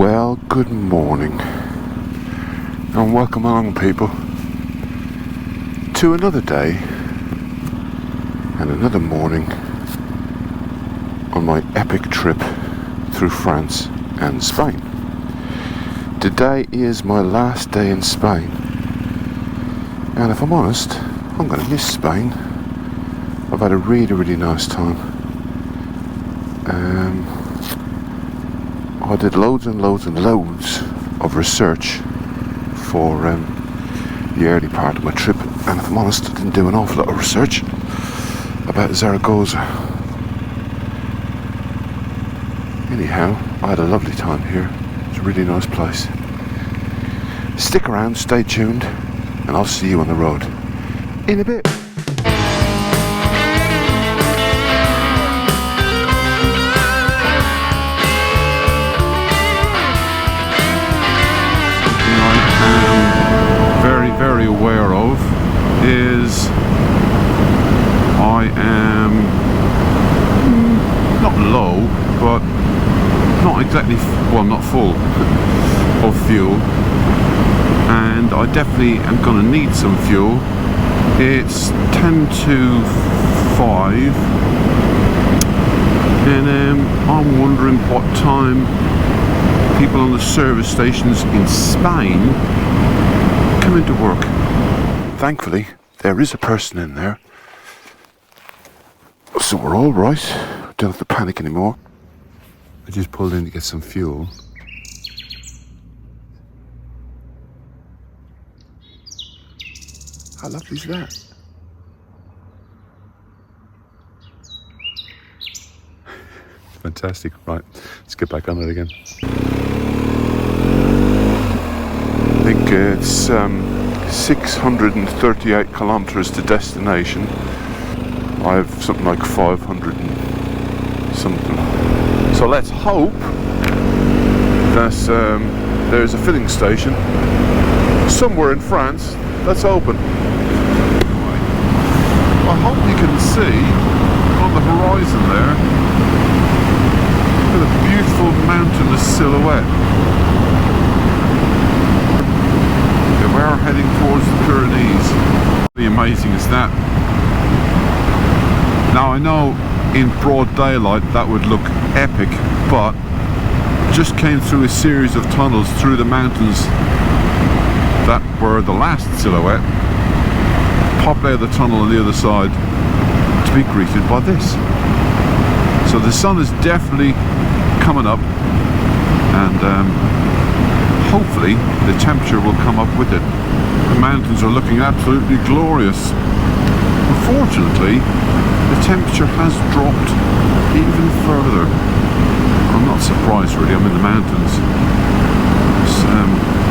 Well, good morning and welcome along, people, to another day and another morning on my epic trip through France and Spain. Today is my last day in Spain, and if I'm honest, I'm going to miss Spain. I've had a really nice time. I did loads and loads of research for the early part of my trip, and if I'm honest, I didn't do an awful lot of research about Zaragoza. Anyhow, I had a lovely time here. It's a really nice place. Stick around, stay tuned, and I'll see you on the road in a bit. Very aware of is I am not low, but not exactly, well, I'm not full of fuel, and I definitely am going to need some fuel. It's 10 to 5, and I'm wondering what time people on the service stations in Spain come into work. Thankfully, there is a person in there, so we're all right. Don't have to panic anymore. I just pulled in to get some fuel. How lovely is that? Fantastic. Right, let's get back on it again. I think it's 638 kilometers to destination. I have something like 500 and something. So let's hope that there's a filling station somewhere in France that's open. I hope you can see on the horizon there a beautiful mountainous silhouette. We're heading towards the Pyrenees. How amazing is that? Now I know in broad daylight that would look epic, but just came through a series of tunnels through the mountains that were the last silhouette, popped out of the tunnel on the other side to be greeted by this. So the sun is definitely coming up, and hopefully the temperature will come up with it. The mountains are looking absolutely glorious. Unfortunately, the temperature has dropped even further. I'm not surprised really, I'm in the mountains.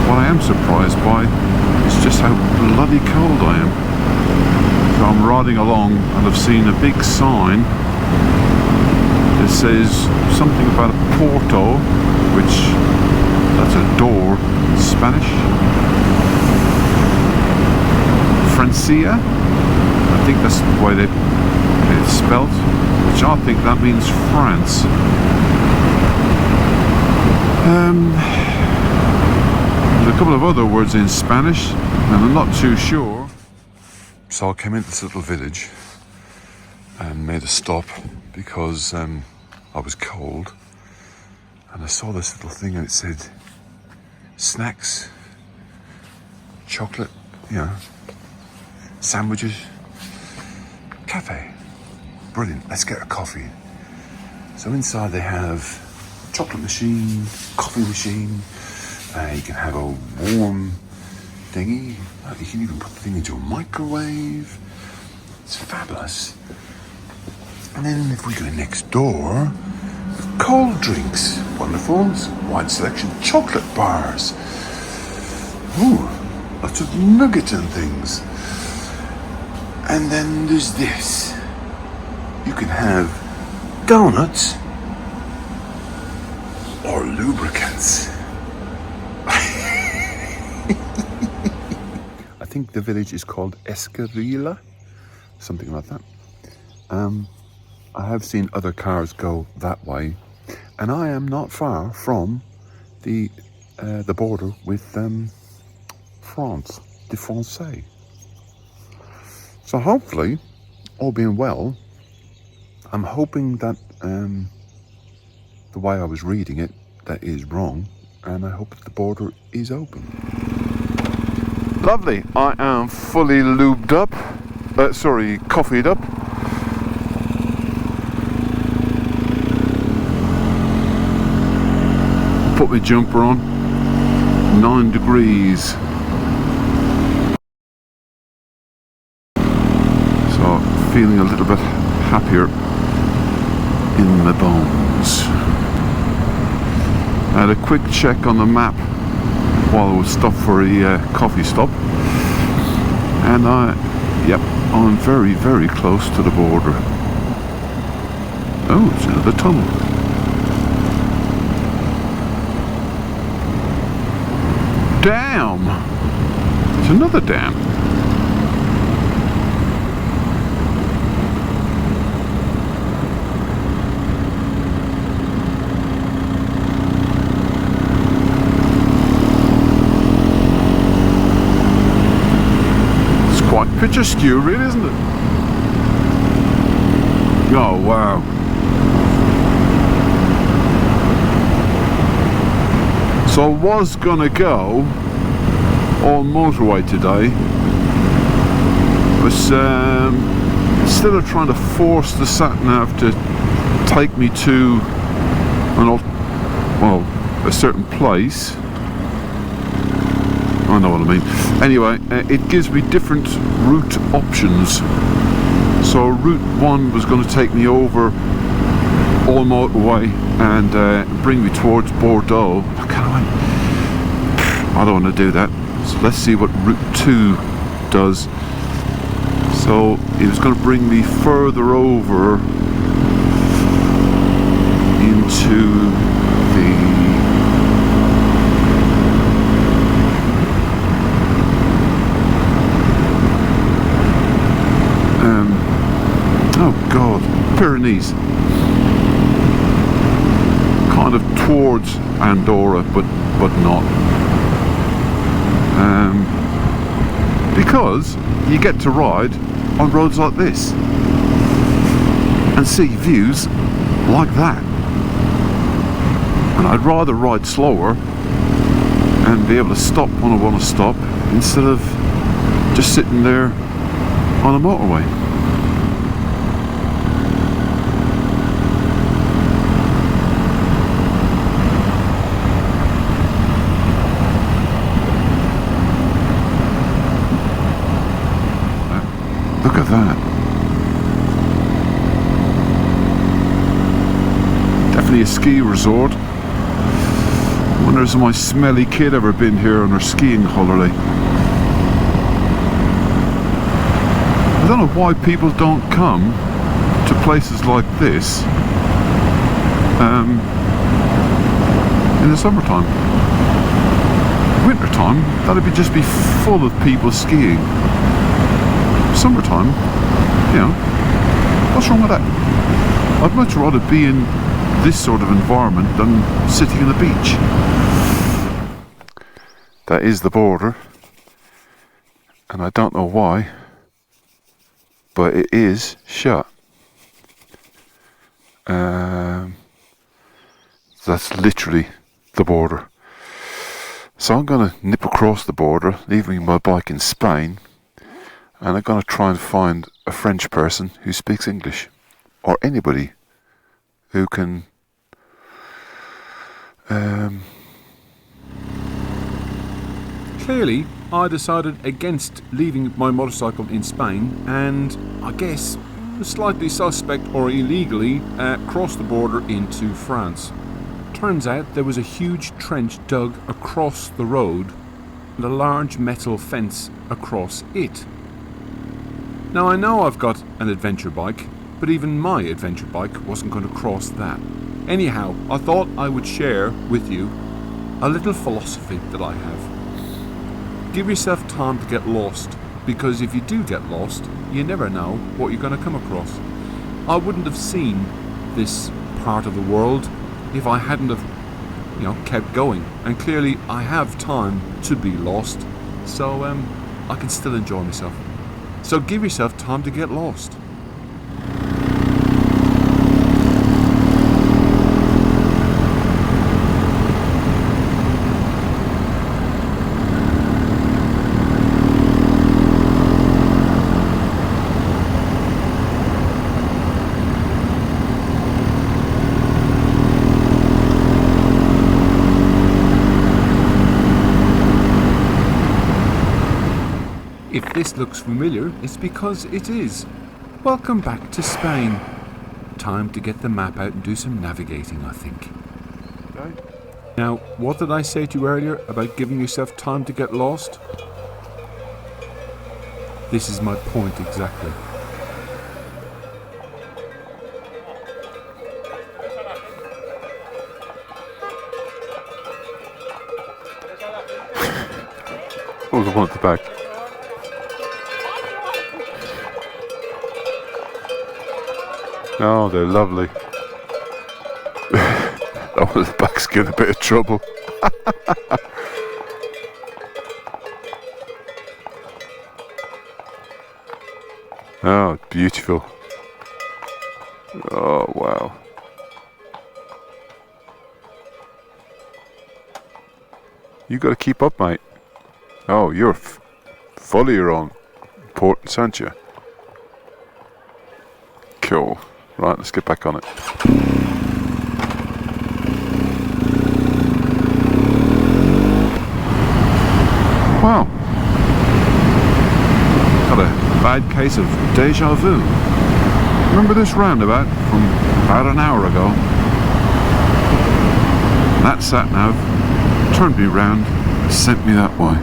What I am surprised by is just how bloody cold I am. So I'm riding along and I've seen a big sign that says something about a porto, which that's a door in Spanish. Francia, I think that's the way it's spelt, which I think that means France. There's a couple of other words in Spanish, and I'm not too sure. So I came into this little village and made a stop because I was cold, and I saw this little thing and it said snacks, chocolate, sandwiches, cafe. Brilliant, let's get a coffee. So inside they have a chocolate machine, coffee machine, you can have a warm thingy, you can even put the thing into a microwave. It's fabulous. And then if we go next door, cold drinks, wonderful, wide selection, chocolate bars. Ooh, lots of nuggets and things. And then there's this. You can have donuts or lubricants. I think the village is called Escarilla, something like that. I have seen other cars go that way, and I am not far from the border with France, the Francais. So hopefully, all being well, I'm hoping that the way I was reading it, that is wrong, and I hope that the border is open. Lovely, I am fully lubed up, coffeeed up. Put my jumper on, 9 degrees. So feeling a little bit happier in my bones. I had a quick check on the map while I was stopped for a coffee stop, and I'm very, very close to the border. Oh, it's another tunnel. Dam! It's another dam. Picturesque, really, isn't it? Oh wow. So I was gonna go on motorway today, but instead of trying to force the sat-nav to take me to a certain place, I know what I mean. Anyway, it gives me different route options. So route 1 was going to take me over all motorway and bring me towards Bordeaux. I don't want to do that. So let's see what route 2 does. So it was going to bring me further over into the Pyrenees, kind of towards Andorra, but not, because you get to ride on roads like this and see views like that, and I'd rather ride slower and be able to stop when I want to stop instead of just sitting there on a motorway. Look at that. Definitely a ski resort. I wonder has my smelly kid ever been here on her skiing holiday? I don't know why people don't come to places like this in the summertime. Wintertime, that'd just be full of people skiing. Summertime, what's wrong with that? I'd much rather be in this sort of environment than sitting on the beach. That is the border, and I don't know why, but it is shut. That's literally the border. So I'm going to nip across the border, leaving my bike in Spain, and I'm going to try and find a French person who speaks English, or anybody who can Clearly, I decided against leaving my motorcycle in Spain, and I guess slightly suspect or illegally crossed the border into France. Turns out there was a huge trench dug across the road and a large metal fence across it. Now I know I've got an adventure bike, but even my adventure bike wasn't going to cross that. Anyhow, I thought I would share with you a little philosophy that I have. Give yourself time to get lost, because if you do get lost, you never know what you're going to come across. I wouldn't have seen this part of the world if I hadn't have kept going. And clearly I have time to be lost, so I can still enjoy myself. So give yourself time to get lost. If this looks familiar, it's because it is. Welcome back to Spain. Time to get the map out and do some navigating, I think. Okay. Now, what did I say to you earlier about giving yourself time to get lost? This is my point exactly. Oh, the one at the back. Oh, they're lovely. That one at the back's giving a bit of trouble. Oh, beautiful. Oh, wow. You got to keep up, mate. Oh, you're fully your own importance, aren't you? Cool. Right, let's get back on it. Wow. Got a bad case of deja vu. Remember this roundabout from about an hour ago? That sat-nav turned me round and sent me that way.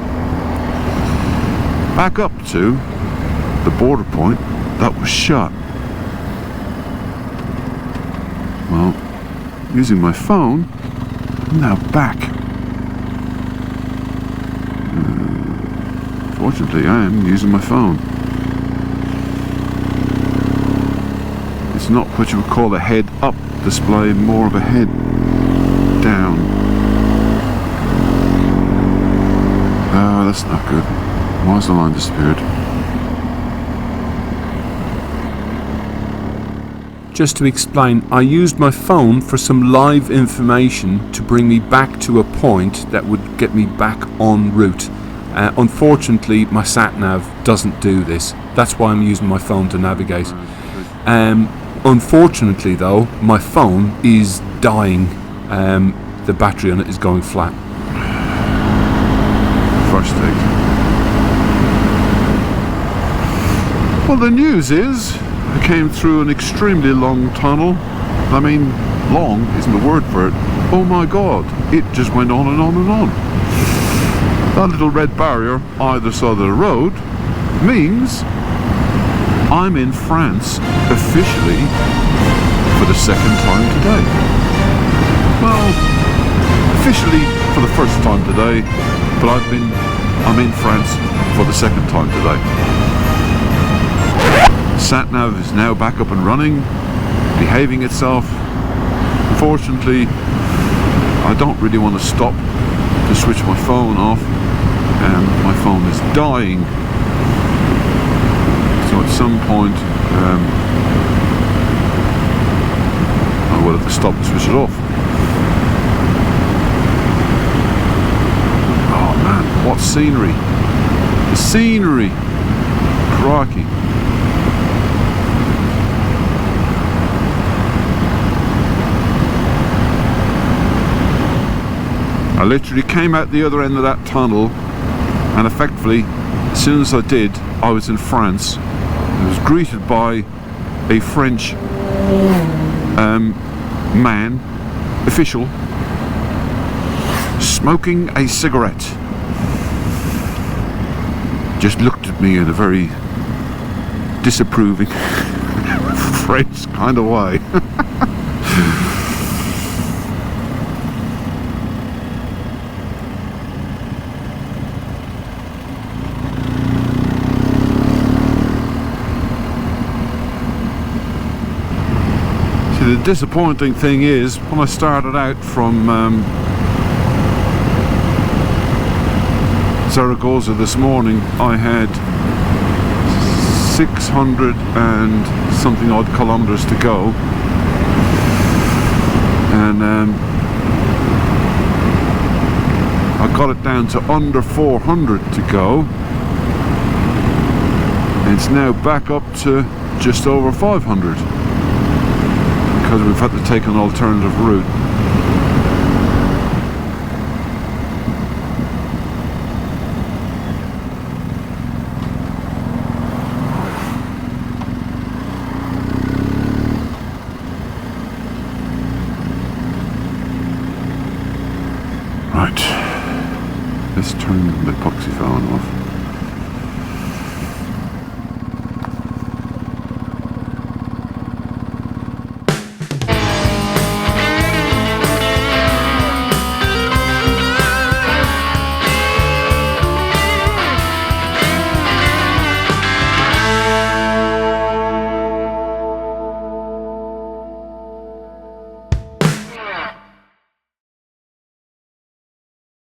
Back up to the border point that was shut. Well, using my phone, I'm now back. Fortunately, I am using my phone. It's not what you would call a head-up display, more of a head-down. Oh, that's not good. Why's the line disappeared? Just to explain, I used my phone for some live information to bring me back to a point that would get me back en route. Unfortunately, my sat-nav doesn't do this. That's why I'm using my phone to navigate. Unfortunately though, my phone is dying. The battery on it is going flat. Frustrating. Well, the news is I came through an extremely long tunnel. I mean, long isn't the word for it. Oh my god, it just went on and on and on. That little red barrier either side of the road means I'm in France officially for the second time today. Well, officially for the first time today, but I'm in France for the second time today. Sat-nav is now back up and running, behaving itself. Unfortunately, I don't really want to stop to switch my phone off, and my phone is dying. So at some point, I will have to stop and switch it off. Oh man, what scenery! The scenery! Crikey! I literally came out the other end of that tunnel, and effectively, as soon as I did, I was in France. I was greeted by a French man, official, smoking a cigarette. Just looked at me in a very disapproving French kind of way. The disappointing thing is, when I started out from Zaragoza this morning, I had 600 and something odd kilometers to go, and I got it down to under 400 to go. It's now back up to just over 500 because we've had to take an alternative route. Right, let's turn the epoxy fan off.